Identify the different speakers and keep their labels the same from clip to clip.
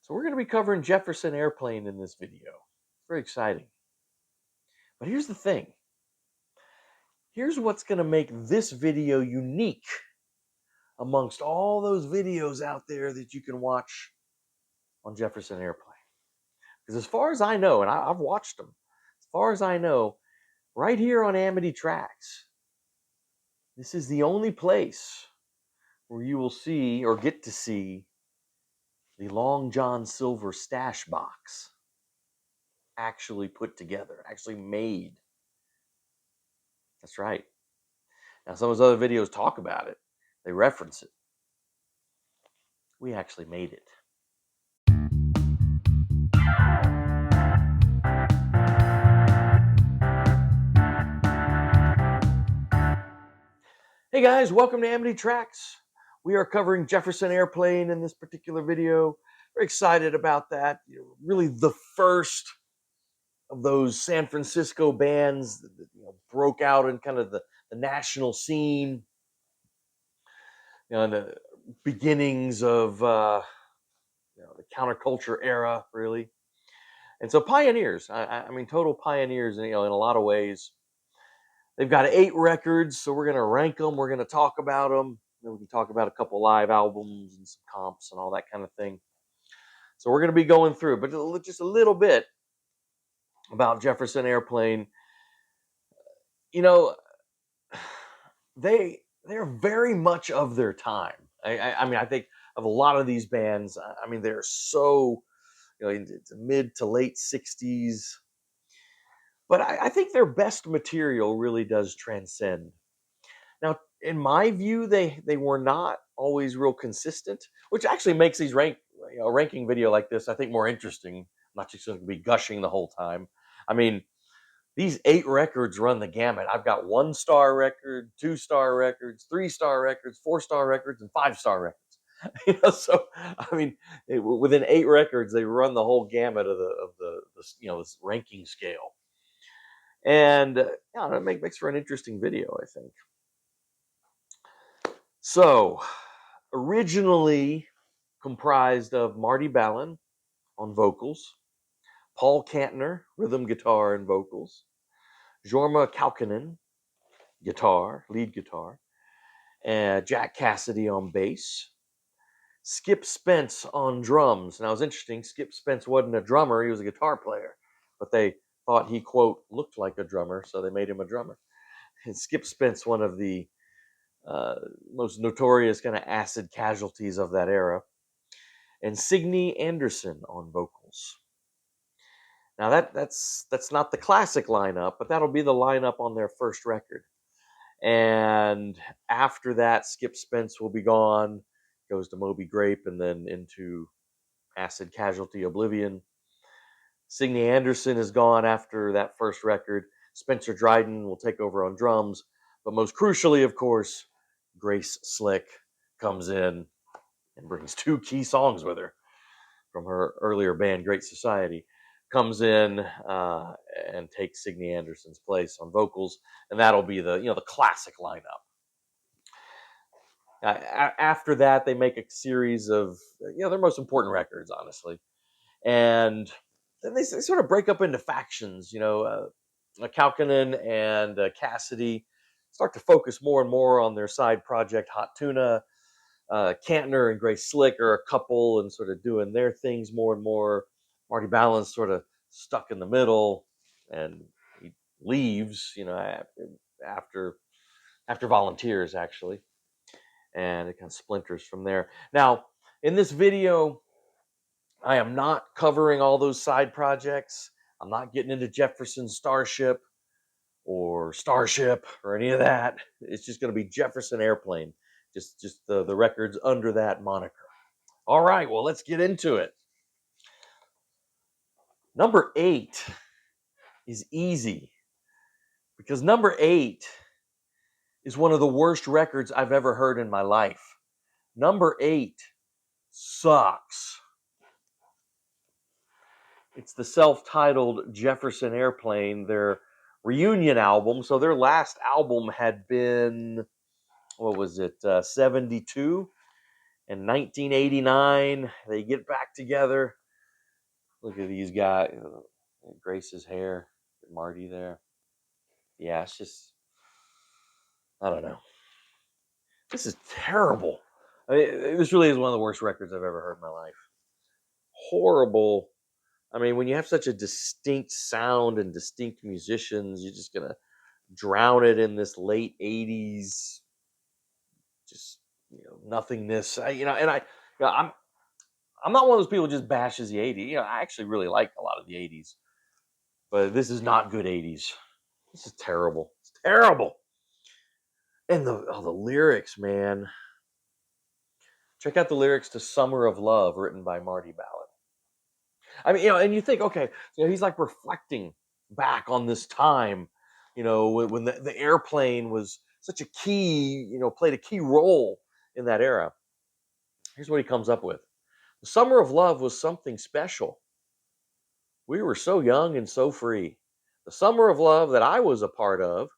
Speaker 1: So we're going to be covering Jefferson Airplane in this video. Very exciting. But here's the thing. Here's what's going to make this video unique amongst all those videos out there that you can watch on Jefferson Airplane. Because as far as I know, and I've watched them, as far as I know, right here on Amity Tracks, this is the only place where you will see or get to see the Long John Silver stash box actually put together, actually made. That's right. Now, some of those other videos talk about it. They reference it. We actually made it. Hey guys, welcome to Amity Tracks. We are covering Jefferson Airplane in this particular video. We're excited about that. Really the first of those San Francisco bands that broke out in kind of the national scene. In the beginnings of the counterculture era, really. And so pioneers. I mean, total pioneers. In a lot of ways. They've got 8 records, so we're going to rank them. We're going to talk about them. We can talk about a couple live albums and some comps and all that kind of thing. So we're going to be going through, but just a little bit about Jefferson Airplane. They're very much of their time. I mean, I think of a lot of these bands. I mean, they're so it's mid to late 60s. But I think their best material really does transcend. Now, in my view, they were not always real consistent, which actually makes these ranking video like this, I think, more interesting. I'm not just going to be gushing the whole time. I mean, these 8 records run the gamut. I've got 1-star record, 2-star records, 3-star records, 4-star records, and 5-star records. So I mean, within 8 records, they run the whole gamut of the this ranking scale. And it makes for an interesting video, I think. So, originally comprised of Marty Balin on vocals, Paul Kantner, rhythm guitar and vocals, Jorma Kaukonen, lead guitar, and Jack Cassidy on bass, Skip Spence on drums. Now, it was interesting, Skip Spence wasn't a drummer, he was a guitar player, but they thought he, quote, looked like a drummer, so they made him a drummer. And Skip Spence, one of the most notorious kind of acid casualties of that era, and Signe Anderson on vocals. Now that's not the classic lineup, but that'll be the lineup on their first record. And after that, Skip Spence will be gone, goes to Moby Grape, and then into acid casualty oblivion. Signe Anderson is gone after that first record. Spencer Dryden will take over on drums, but most crucially, of course, Grace Slick comes in and brings 2 key songs with her from her earlier band, Great Society. Comes in and takes Signe Anderson's place on vocals, and that'll be the classic lineup. After that, they make a series of their most important records, honestly, and then they sort of break up into factions. Kaukonen and Cassidy start to focus more and more on their side project, Hot Tuna. Kantner and Grace Slick are a couple and sort of doing their things more and more. Marty Balin's sort of stuck in the middle, and he leaves, after Volunteers, actually, and it kind of splinters from there. Now, in this video, I am not covering all those side projects. I'm not getting into Jefferson Starship or Starship or any of that. It's just going to be Jefferson Airplane, just the records under that moniker. All right, well, let's get into it. Number 8 is easy because number 8 is one of the worst records I've ever heard in my life. Number 8 sucks. It's the self-titled Jefferson Airplane, their reunion album. So their last album had been, 72? In 1989, they get back together. Look at these guys. Grace's hair. Marty there. Yeah, it's just, I don't know. This is terrible. I mean, this really is one of the worst records I've ever heard in my life. Horrible. I mean, when you have such a distinct sound and distinct musicians, you're just gonna drown it in this late '80s, just nothingness. I'm not one of those people who just bashes the '80s. I actually really like a lot of the '80s, but this is not good '80s. This is terrible. It's terrible. And the lyrics, man. Check out the lyrics to "Summer of Love," written by Marty Ballard. I mean, and you think, okay, he's like reflecting back on this time, when the airplane was such a key, played a key role in that era. Here's what he comes up with: "The summer of love was something special. We were so young and so free. The summer of love that I was a part of,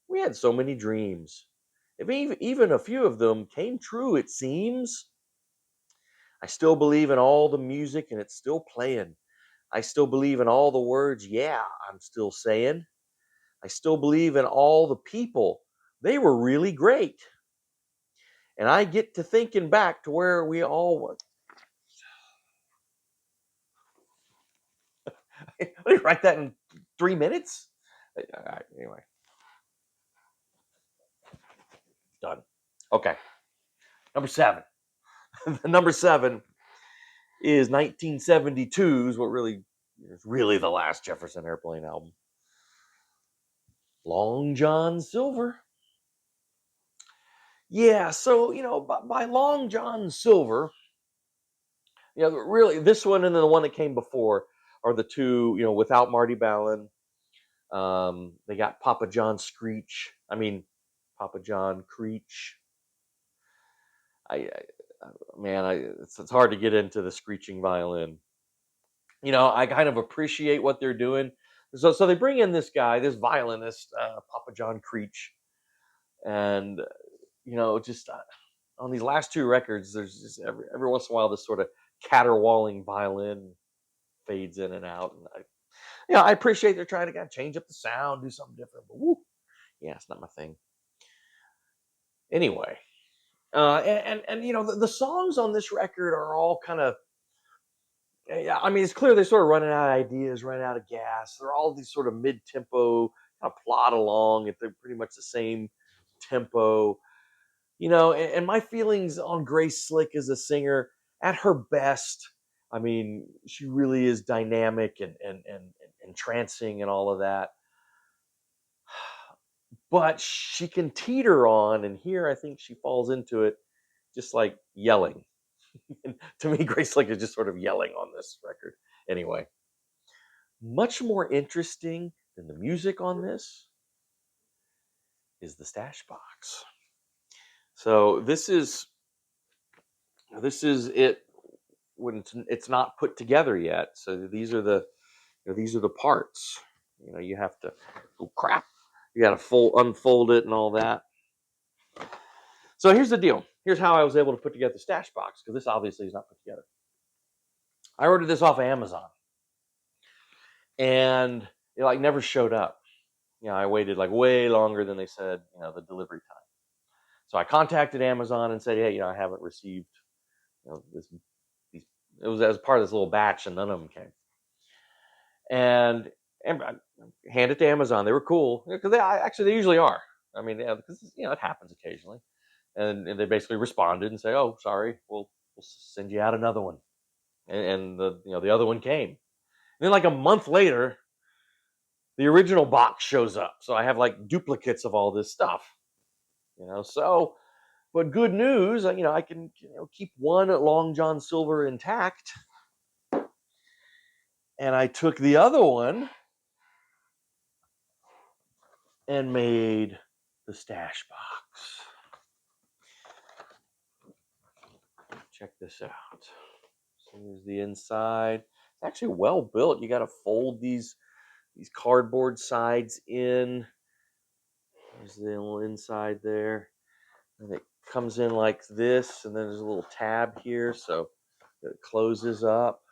Speaker 1: we had so many dreams. If even a few of them came true, it seems. I still believe in all the music and it's still playing. I still believe in all the words, yeah, I'm still saying. I still believe in all the people. They were really great. And I get to thinking back to where we all were." I didn't write that in 3 minutes. All right, anyway, done. Okay, number 7. Number 7 is 1972's, what really is really the last Jefferson Airplane album. Long John Silver. Yeah, so by Long John Silver, really, this one and then the one that came before are the two, without Marty Ballin. They got Papa John Screech. I mean, Papa John Creech. It's hard to get into the screeching violin. I kind of appreciate what they're doing. So they bring in this guy, this violinist, Papa John Creech, and just on these last two records, there's just every once in a while this sort of caterwauling violin fades in and out, and I appreciate they're trying to kind of change up the sound, do something different, but woo, yeah, it's not my thing. Anyway, and the songs on this record are all kind of, yeah, I mean, it's clear they're sort of running out of ideas, running out of gas. They're all these sort of mid-tempo, kind of plod along at they're pretty much the same tempo. And my feelings on Grace Slick as a singer, at her best, I mean, she really is dynamic and entrancing and all of that. But she can teeter on, and here I think she falls into it, just like yelling. To me, Grace Slick is just sort of yelling on this record. Anyway, much more interesting than the music on this is the stash box. So this is it when it's not put together yet. So these are the parts. You have to, oh crap, you got to unfold it and all that. So here's the deal. Here's how I was able to put together the stash box, because this obviously is not put together. I ordered this off of Amazon, and it like never showed up. I waited like way longer than they said, the delivery time. So I contacted Amazon and said, hey, I haven't received, this. It was as part of this little batch, and none of them came. And I handed it to Amazon. They were cool, because they usually are. I mean, because it happens occasionally. And they basically responded and say, "Oh, sorry, we'll send you out another one." And the other one came. And then like a month later, the original box shows up. So I have like duplicates of all this stuff. So, but good news, I can keep one Long John Silver intact, and I took the other one and made the stash box. Check this out. So here's the inside. It's actually well built. You got to fold these cardboard sides in. There's the little inside there. And it comes in like this, and then there's a little tab here, so it closes up.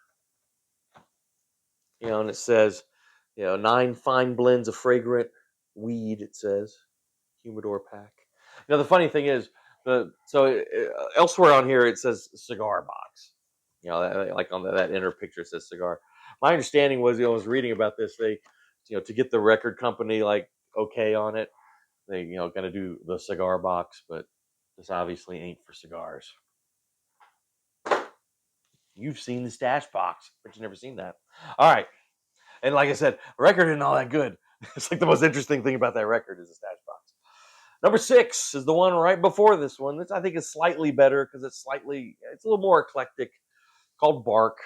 Speaker 1: And it says, 9 fine blends of fragrant weed. It says humidor pack. The funny thing is, elsewhere on here it says cigar box. Like on that inner picture it says cigar. My understanding was, I was reading about this. They, to get the record company like okay on it, they, gonna do the cigar box, but this obviously ain't for cigars. You've seen the stash box, but you've never seen that. All right. And like I said, record isn't all that good. It's like the most interesting thing about that record is the stash box. Number 6 is the one right before this one. This I think is slightly better because it's a little more eclectic. Called Bark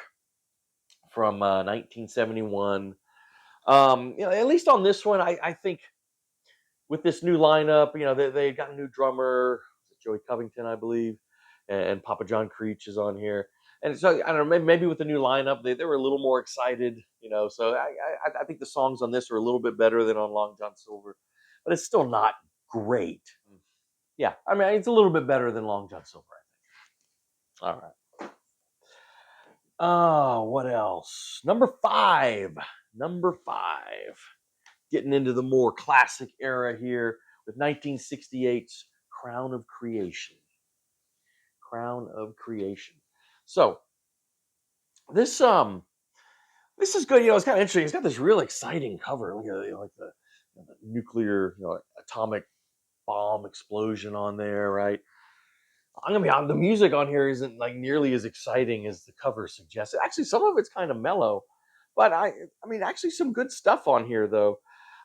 Speaker 1: from 1971. At least on this one, I think with this new lineup, they got a new drummer, Joey Covington, I believe, and Papa John Creech is on here. And so I don't know, maybe with the new lineup, they were a little more excited, So I think the songs on this are a little bit better than on Long John Silver, but it's still not great. Yeah, I mean it's a little bit better than Long John Silver, I think. All right. Oh, what else? Number 5. Getting into the more classic era here with 1968's Crown of Creation. So this is good. It's kind of interesting. It's got this real exciting cover. Look at like the nuclear, atomic bomb explosion on there, right? I'm gonna be honest, the music on here isn't like nearly as exciting as the cover suggests. Actually, some of it's kind of mellow, but I mean, actually, some good stuff on here though.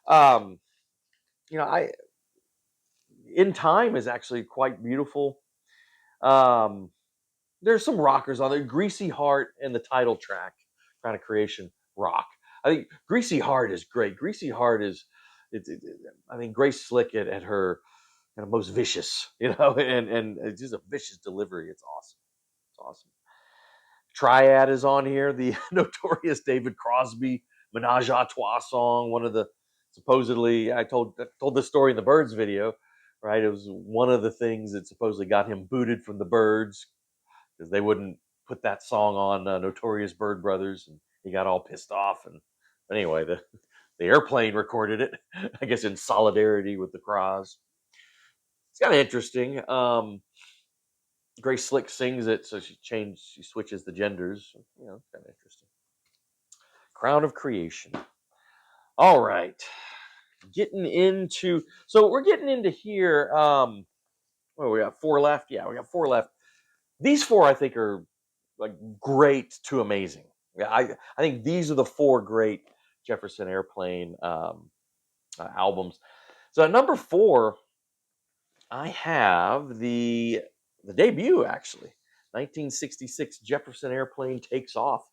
Speaker 1: Um, I In Time is actually quite beautiful. Um, there's some rockers on there. Greasy Heart and the title track, Crown of Creation, rock. I think Greasy Heart is great. Greasy Heart is, I think Grace Slick at her kind of most vicious, and it's just a vicious delivery. It's awesome. It's awesome. Triad is on here, the notorious David Crosby Menage a Trois song. One of the supposedly, I told this story in the Birds video, right? It was one of the things that supposedly got him booted from the Birds because they wouldn't put that song on Notorious Bird Brothers, and he got all pissed off. And anyway, the airplane recorded it, I guess in solidarity with the Cross. It's kind of interesting. Grace Slick sings it, so she switches the genders. Kind of interesting. Crown of Creation. All right, we're getting into here. We got 4 left. Yeah, we got 4 left. These 4 I think are like great to amazing. Yeah, I think these are the 4 great Jefferson Airplane albums. So at number 4, I have the debut, actually, 1966 Jefferson Airplane Takes Off.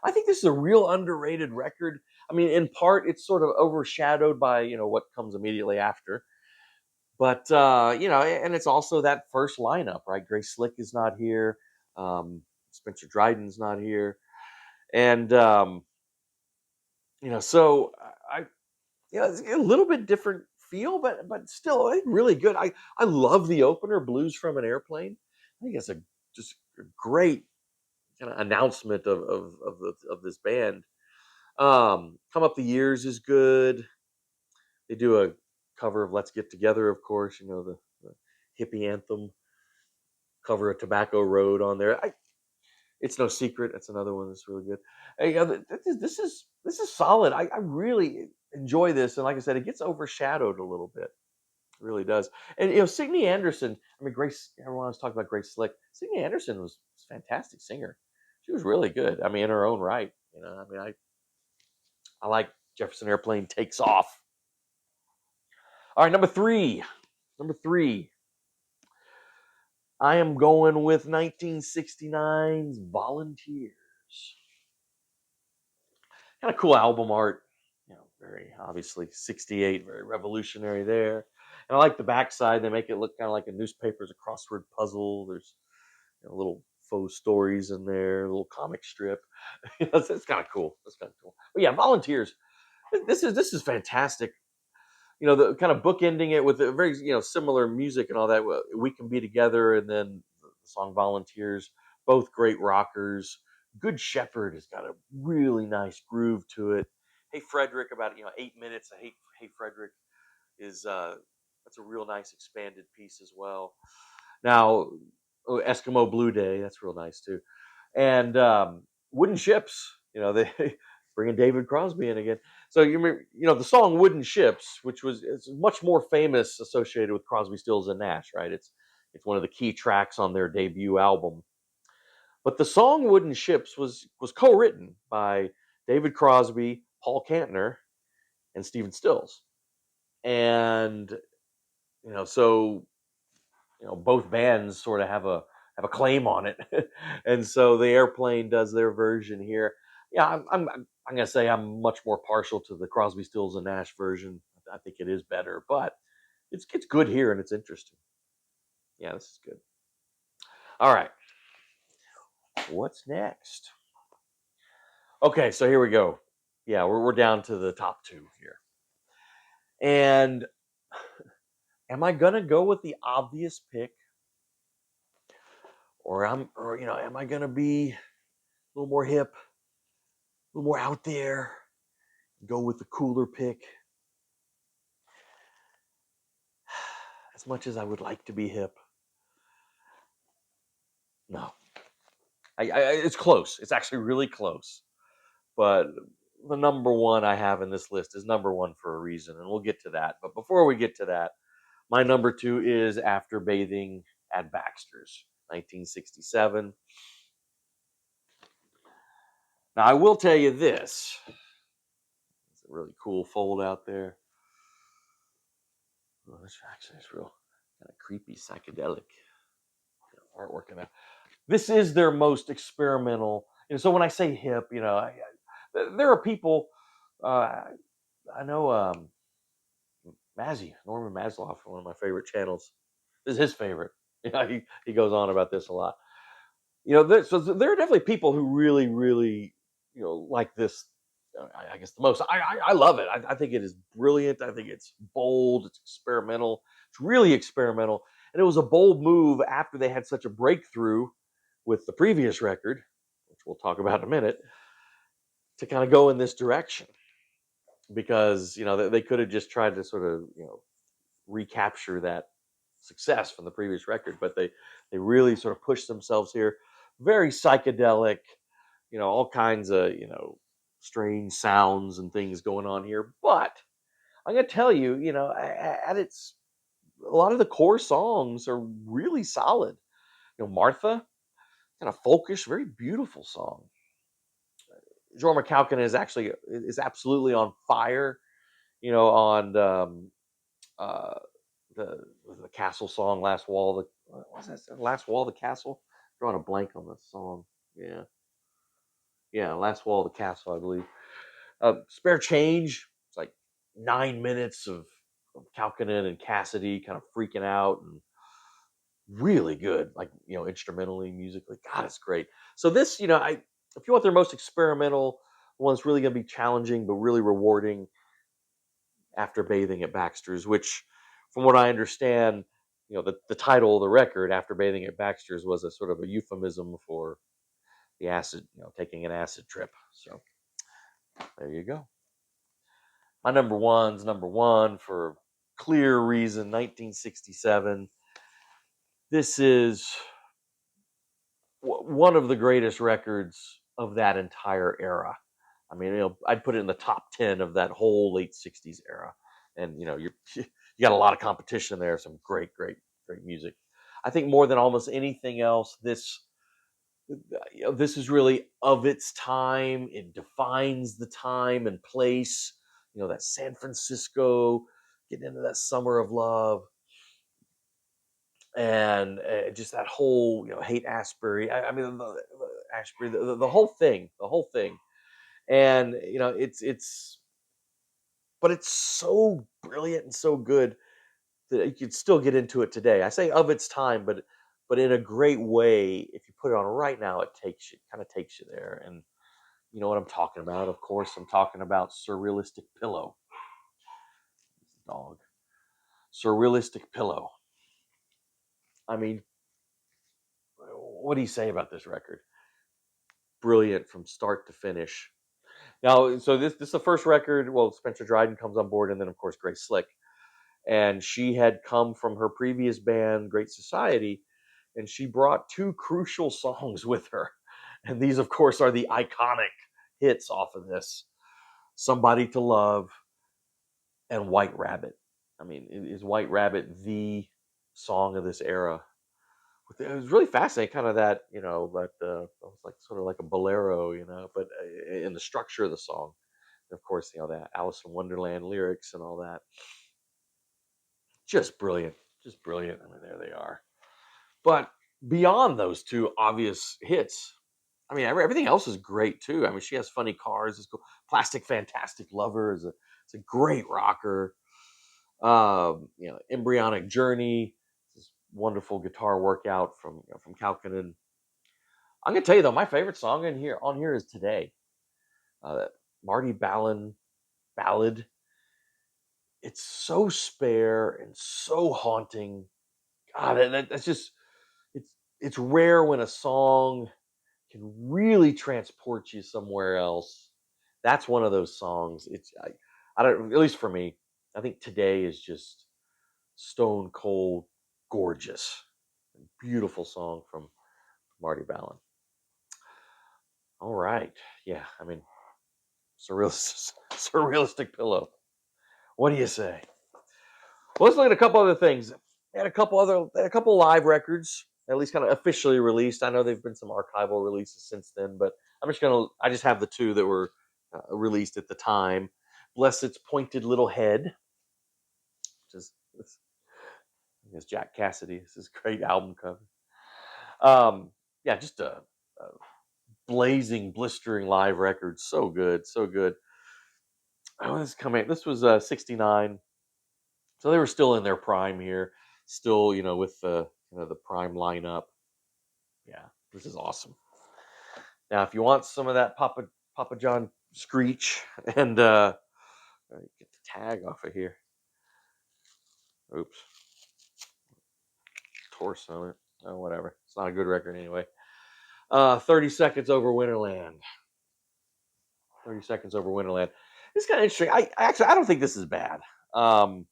Speaker 1: I think this is a real underrated record. I mean, in part, it's sort of overshadowed by what comes immediately after. But and it's also that first lineup, right? Grace Slick is not here. Spencer Dryden's not here, and so it's a little bit different feel, but still really good. I love the opener, Blues from an Airplane. I think it's just a great kind of announcement of this band. Come Up the Years is good. They do a cover of Let's Get Together, of course, the hippie anthem. Cover of Tobacco Road on there. It's No Secret. That's another one that's really good. Hey, this is solid. I really enjoy this, and like I said, it gets overshadowed a little bit. It really does. And Signe Anderson. I mean, Grace. Everyone was talking about Grace Slick. Signe Anderson was a fantastic singer. She was really good. I mean, in her own right. I mean, I like Jefferson Airplane Takes Off. All right, number 3. I am going with 1969's Volunteers. Kind of cool album art. Very obviously 68, very revolutionary there. And I like the backside. They make it look kind of like a newspaper's a crossword puzzle. There's little faux stories in there, a little comic strip. It's kind of cool. That's kind of cool. But yeah, Volunteers. This is fantastic. the kind of bookending it with a very, similar music and all that. We Can Be Together, and then the song Volunteers, both great rockers. Good Shepherd has got a really nice groove to it. Hey Frederick, about 8 minutes. Hey Frederick is that's a real nice expanded piece as well. Now, Eskimo Blue Day, that's real nice too. And Wooden Ships, they bringing David Crosby in again. So you remember, the song "Wooden Ships," which it's much more famous, associated with Crosby, Stills and Nash, right? It's one of the key tracks on their debut album. But the song "Wooden Ships" was co-written by David Crosby, Paul Kantner, and Stephen Stills, and so both bands sort of have a claim on it, and so the Airplane does their version here. Yeah, I'm gonna say I'm much more partial to the Crosby, Stills and Nash version. I think it is better, but it's good here and it's interesting. Yeah, this is good. All right, what's next? Okay, so here we go. Yeah, we're down to the top two here, and am I gonna go with the obvious pick, or am I gonna be a little more hip, a little more out there? Go with the cooler pick. As much as I would like to be hip, no. It's close. It's actually really close. But the number one I have in this list is number one for a reason, and we'll get to that. But before we get to that, my number two is After Bathing at Baxter's, 1967. Now, I will tell you this. It's a really cool fold out there. Oh, this actually is real kind of creepy, psychedelic artwork in there. This is their most experimental. And so when I say hip, there are people. Uh, I know Norman Maslow, one of my favorite channels. This is his favorite. He goes on about this a lot. So there are definitely people who really, really, like this. I guess the most. I love it. I think it is brilliant. I think it's bold. It's experimental. It's really experimental, and it was a bold move after they had such a breakthrough with the previous record, which we'll talk about in a minute, to kind of go in this direction, because they could have just tried to sort of recapture that success from the previous record, but they really sort of pushed themselves here. Very psychedelic, all kinds of strange sounds and things going on here. But I'm gonna tell you, at its a lot of the core songs are really solid. Martha, kind of folkish, very beautiful song. Jorma Kaukonen is absolutely on fire. On uh, the Castle song, "Last Wall." What was that? "Last Wall of the Castle." Drawing a blank on the song. Yeah, yeah, "Last Wall of the Castle," I believe. "Spare Change." It's like 9 minutes of Kaukonen and Cassidy kind of freaking out, and really good, like instrumentally, musically. God, it's great. So this, if you want their most experimental one's really going to be challenging but really rewarding, After Bathing at Baxter's, which, from what I understand, the title of the record, After Bathing at Baxter's, was a sort of a euphemism for the acid, taking an acid trip. So there you go. My number one's number one for clear reason, 1967. This is one of the greatest records of that entire era. I mean, I'd put it in the top 10 of that whole late 60s era. And, you got a lot of competition there. Some great, great, great music. I think more than almost anything else, this is really of its time. It defines the time and place, that San Francisco, getting into that summer of love, and just that whole, Hate Asbury. I mean, Ashbury, the whole thing. And, but it's so brilliant and so good that you could still get into it today. I say of its time, but in a great way. If you put it on right now, it kind of takes you there. And you know what I'm talking about. Of course, I'm talking about Surrealistic Pillow. dog. Surrealistic Pillow. I mean, what do you say about this record? Brilliant from start to finish. Now, so this is the first record. Well, Spencer Dryden comes on board, and then of course Grace Slick, and she had come from her previous band, Great Society, and she brought two crucial songs with her, and these, of course, are the iconic hits off of this: "Somebody to Love" and "White Rabbit." I mean, is "White Rabbit" the song of this era? It was really fascinating, kind of that, but it was like sort of like a bolero, but in the structure of the song. Of course, that Alice in Wonderland lyrics and all that. Just brilliant. Just brilliant. I mean, there they are. But beyond those two obvious hits, I mean, everything else is great too. I mean, she has Funny Cars. It's cool. Plastic Fantastic Lover it's a great rocker. Embryonic Journey, this wonderful guitar workout from Kalkinen. I'm gonna tell you though, my favorite song on here is Today. That Marty Balin ballad. It's so spare and so haunting. God, that's just it's rare when a song can really transport you somewhere else. That's one of those songs. I don't, at least for me, I think Today is just stone cold gorgeous. Beautiful song from Marty Balin. All right. Yeah, I mean, surrealistic Pillow. What do you say? Well, let's look at a couple other things. They had a couple live records, at least kind of officially released. I know there've been some archival releases since then, but I just have the two that were released at the time. Bless Its Pointed Little Head, which is, I guess, Jack Cassidy. This is a great album cover. Yeah, just a blazing, blistering live record. So good, so good. Oh, this was 69. So they were still in their prime here, still, with the prime lineup. Yeah, this is awesome. Now, if you want some of that Papa John Screech, and get the tag off of here. Oops, torso on it. Oh, whatever. It's not a good record anyway. 30 Seconds Over Winterland. 30 Seconds Over Winterland. It's kind of interesting. I don't think this is bad. Now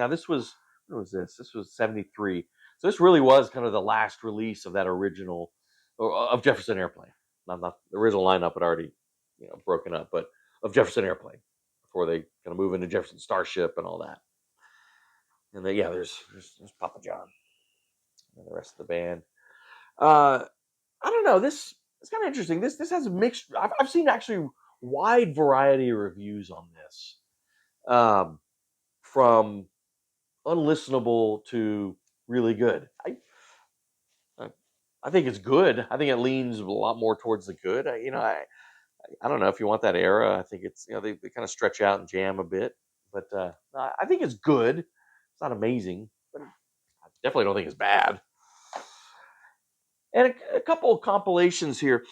Speaker 1: this was, what was this? This was 73. So this really was kind of the last release of that original, or of Jefferson Airplane. Not the original lineup had already, broken up, but of Jefferson Airplane before they kind of move into Jefferson Starship and all that. And then, yeah, there's Papa John and the rest of the band. Uh, I don't know. This it's kind of interesting. This has a mixed. I've seen actually wide variety of reviews on this, from unlistenable to really good. I I think it's good. I think it leans a lot more towards the good. I don't know if you want that era. I think it's, they kind of stretch out and jam a bit, but I think it's good. It's not amazing, but I definitely don't think it's bad. And a couple of compilations here.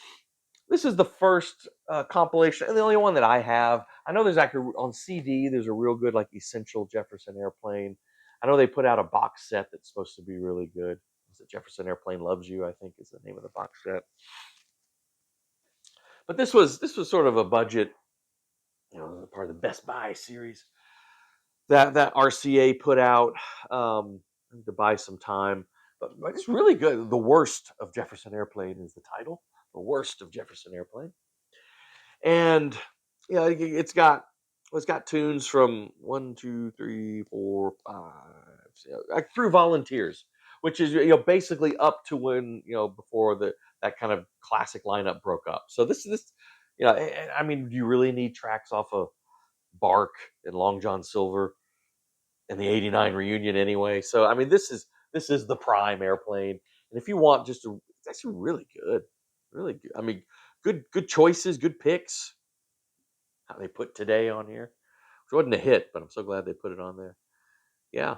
Speaker 1: This is the first compilation and the only one that I have. I know there's actually on CD. There's a real good like Essential Jefferson Airplane. I know they put out a box set that's supposed to be really good. Is it Jefferson Airplane Loves You? I think is the name of the box set. But this was sort of a budget, part of the Best Buy series that RCA put out, to buy some time. But it's really good. The Worst of Jefferson Airplane is the title. The Worst of Jefferson Airplane. And it's got tunes from 1, 2, 3, 4, 5, like through volunteers, which is basically up to when before that kind of classic lineup broke up. So this I mean, do you really need tracks off of Bark and Long John Silver and the '89 reunion anyway? So I mean, this is the prime Airplane, and if you want it's actually really good, really good. I mean, good choices, good picks. How they put Today on here, which wasn't a hit, but I'm so glad they put it on there. Yeah,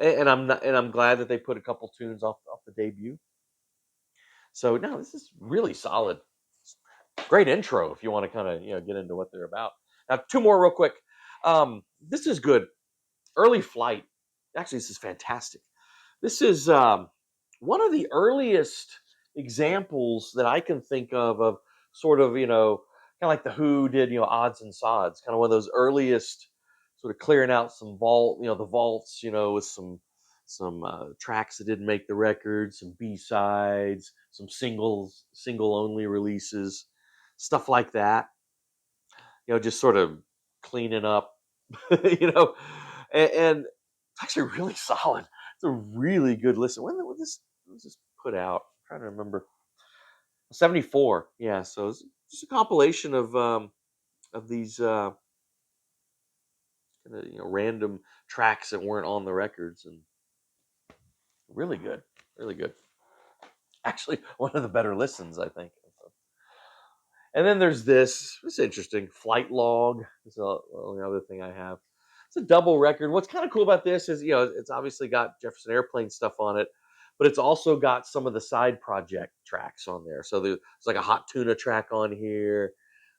Speaker 1: and I'm glad that they put a couple tunes off the debut. So no, this is really solid. Great intro if you want to kind of get into what they're about. Now, two more real quick. This is good. Early Flight. Actually, this is fantastic. This is one of the earliest examples that I can think of sort of, kind of like the Who did, Odds and Sods, kind of one of those earliest sort of clearing out some the vaults, with some tracks that didn't make the record, some B-sides, some single only releases, stuff like that. Just sort of cleaning up, and it's actually really solid. It's a really good listen. When was this put out? I'm trying to remember. 74. Yeah, so it's just a compilation of these kind of random tracks that weren't on the records, and really good, really good. Actually, one of the better listens, I think. And then there's this. It's interesting. Flight Log is the only other thing I have. It's a double record. What's kind of cool about this is, it's obviously got Jefferson Airplane stuff on it, but it's also got some of the side project tracks on there. So there's like a Hot Tuna track on here,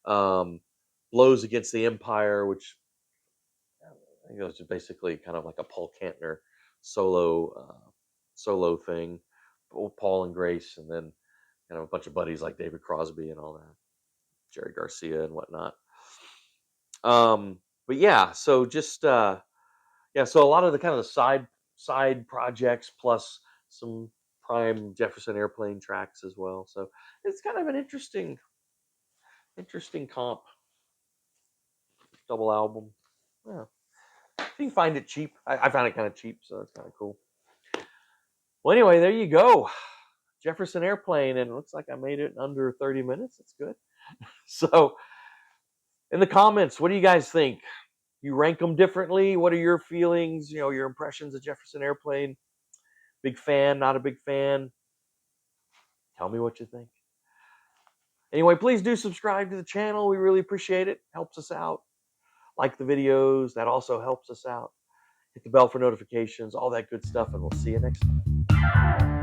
Speaker 1: Blows Against the Empire, which I think it was just basically kind of like a Paul Kantner solo thing, Paul and Grace, and then kind of a bunch of buddies like David Crosby and all that, Jerry Garcia and whatnot. But yeah, so just so a lot of the kind of the side projects plus some prime Jefferson Airplane tracks as well. So it's kind of an interesting comp, double album. Yeah, you can find it cheap. I found it kind of cheap, so it's kind of cool. Well, anyway, there you go, Jefferson Airplane, and it looks like I made it in under 30 minutes. That's good. So, in the comments, what do you guys think? You rank them differently? What are your feelings? Your impressions of Jefferson Airplane? Big fan, not a big fan? Tell me what you think. Anyway, please do subscribe to the channel. We really appreciate it. Helps us out. Like the videos. That also helps us out. Hit the bell for notifications, all that good stuff, and we'll see you next time.